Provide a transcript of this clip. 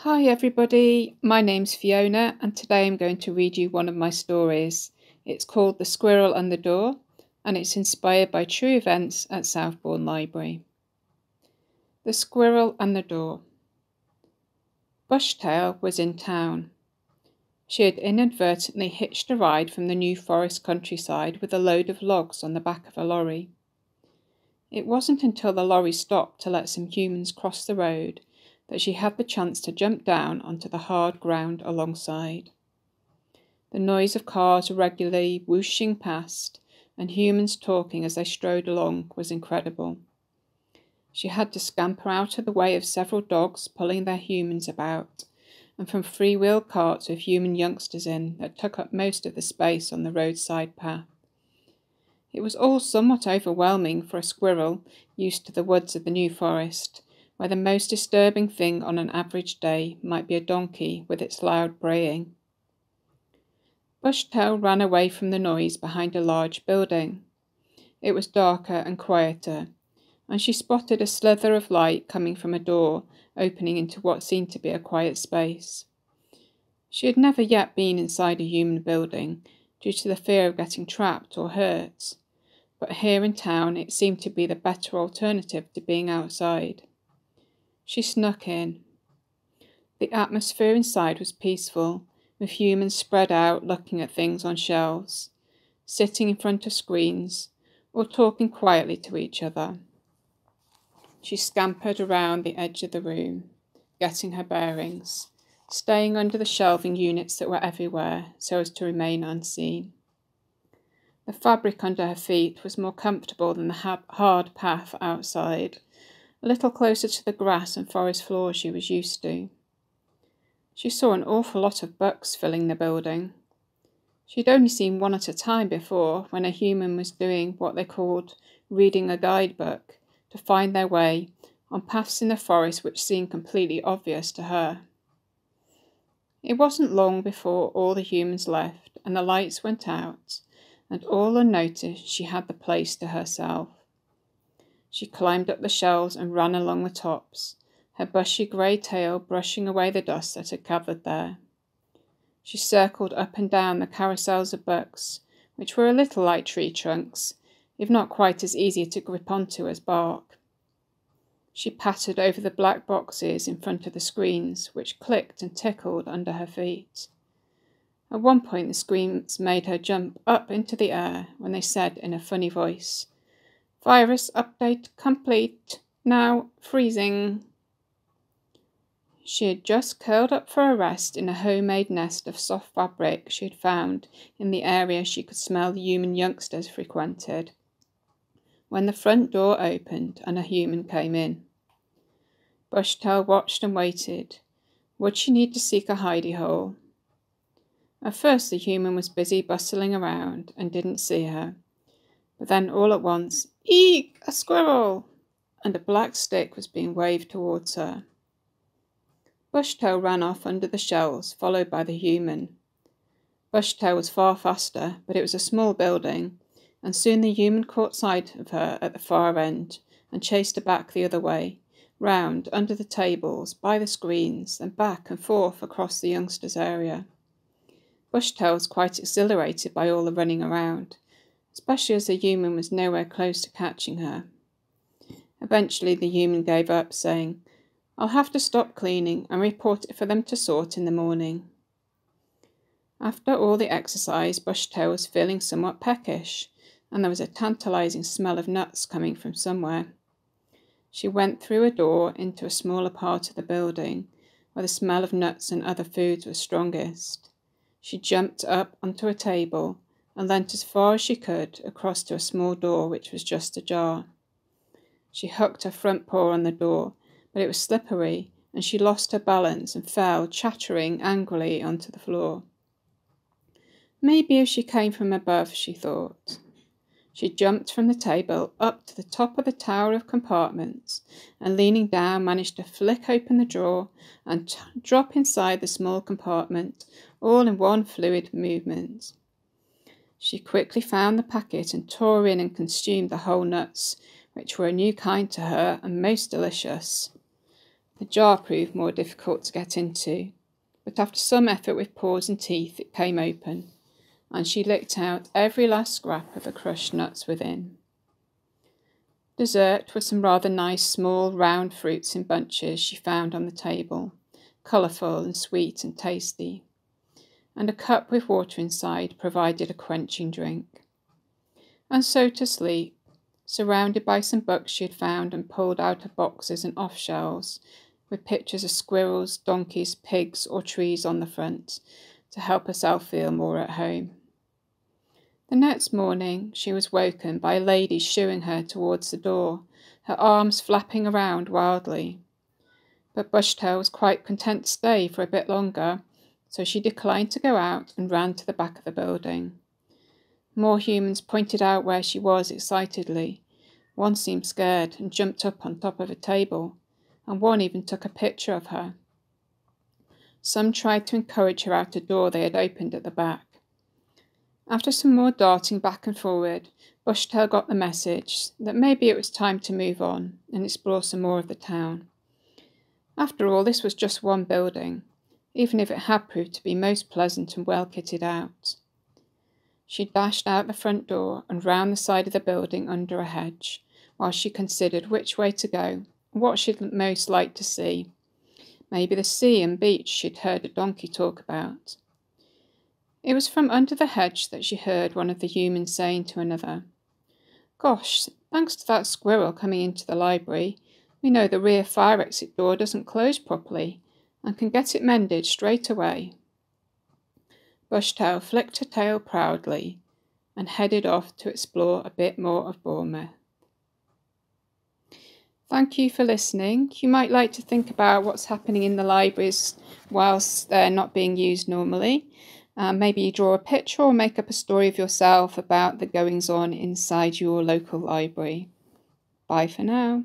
Hi everybody, my name's Fiona and today I'm going to read you one of my stories. It's called The Squirrel and the Door and it's inspired by true events at Southbourne Library. The Squirrel and the Door. Bushtail was in town. She had inadvertently hitched a ride from the New Forest countryside with a load of logs on the back of a lorry. It wasn't until the lorry stopped to let some humans cross the road that she had the chance to jump down onto the hard ground alongside. The noise of cars regularly whooshing past and humans talking as they strode along was incredible. She had to scamper out of the way of several dogs pulling their humans about, and from three-wheel carts with human youngsters in that took up most of the space on the roadside path. It was all somewhat overwhelming for a squirrel used to the woods of the New Forest, where the most disturbing thing on an average day might be a donkey with its loud braying. Bushtail ran away from the noise behind a large building. It was darker and quieter, and she spotted a slither of light coming from a door opening into what seemed to be a quiet space. She had never yet been inside a human building due to the fear of getting trapped or hurt, but here in town it seemed to be the better alternative to being outside. She snuck in. The atmosphere inside was peaceful, with humans spread out looking at things on shelves, sitting in front of screens, or talking quietly to each other. She scampered around the edge of the room, getting her bearings, staying under the shelving units that were everywhere so as to remain unseen. The fabric under her feet was more comfortable than the hard path outside, a little closer to the grass and forest floor she was used to. She saw an awful lot of bucks filling the building. She'd only seen one at a time before, when a human was doing what they called reading a guidebook to find their way on paths in the forest which seemed completely obvious to her. It wasn't long before all the humans left and the lights went out, and all unnoticed she had the place to herself. She climbed up the shelves and ran along the tops, her bushy grey tail brushing away the dust that had gathered there. She circled up and down the carousels of books, which were a little like tree trunks, if not quite as easy to grip onto as bark. She pattered over the black boxes in front of the screens, which clicked and tickled under her feet. At one point the screens made her jump up into the air when they said in a funny voice, "Virus update complete. Now freezing." She had just curled up for a rest in a homemade nest of soft fabric she had found in the area she could smell the human youngsters frequented, when the front door opened and a human came in. Bushtail watched and waited. Would she need to seek a hidey hole? At first the human was busy bustling around and didn't see her. But then all at once, "Eek! A squirrel!" and a black stick was being waved towards her. Bushtail ran off under the shelves, followed by the human. Bushtail was far faster, but it was a small building, and soon the human caught sight of her at the far end and chased her back the other way, round, under the tables, by the screens, and back and forth across the youngsters' area. Bushtail was quite exhilarated by all the running around, especially as the human was nowhere close to catching her. Eventually the human gave up, saying, "I'll have to stop cleaning and report it for them to sort in the morning." After all the exercise, Bushtail was feeling somewhat peckish, and there was a tantalising smell of nuts coming from somewhere. She went through a door into a smaller part of the building, where the smell of nuts and other foods was strongest. She jumped up onto a table and leant as far as she could across to a small door which was just ajar. She hooked her front paw on the door, but it was slippery, and she lost her balance and fell, chattering angrily, onto the floor. Maybe if she came from above, she thought. She jumped from the table up to the top of the tower of compartments, and leaning down managed to flick open the drawer and drop inside the small compartment, all in one fluid movement. She quickly found the packet and tore in and consumed the whole nuts, which were a new kind to her and most delicious. The jar proved more difficult to get into, but after some effort with paws and teeth it came open, and she licked out every last scrap of the crushed nuts within. Dessert was some rather nice small round fruits in bunches she found on the table, colourful and sweet and tasty, and a cup with water inside provided a quenching drink. And so to sleep, surrounded by some books she had found and pulled out of boxes and off shelves, with pictures of squirrels, donkeys, pigs, or trees on the front, to help herself feel more at home. The next morning she was woken by a lady shooing her towards the door, her arms flapping around wildly. But Bushtail was quite content to stay for a bit longer, so she declined to go out and ran to the back of the building. More humans pointed out where she was excitedly. One seemed scared and jumped up on top of a table, and one even took a picture of her. Some tried to encourage her out a door they had opened at the back. After some more darting back and forward, Bushtail got the message that maybe it was time to move on and explore some more of the town. After all, this was just one building, even if it had proved to be most pleasant and well kitted out. She dashed out the front door and round the side of the building under a hedge, while she considered which way to go and what she'd most like to see. Maybe the sea and beach she'd heard a donkey talk about. It was from under the hedge that she heard one of the humans saying to another, "Gosh, thanks to that squirrel coming into the library, we know the rear fire exit door doesn't close properly and can get it mended straight away." Bushtail flicked her tail proudly and headed off to explore a bit more of Bournemouth. Thank you for listening. You might like to think about what's happening in the libraries whilst they're not being used normally. Maybe you draw a picture or make up a story of yourself about the goings-on inside your local library. Bye for now.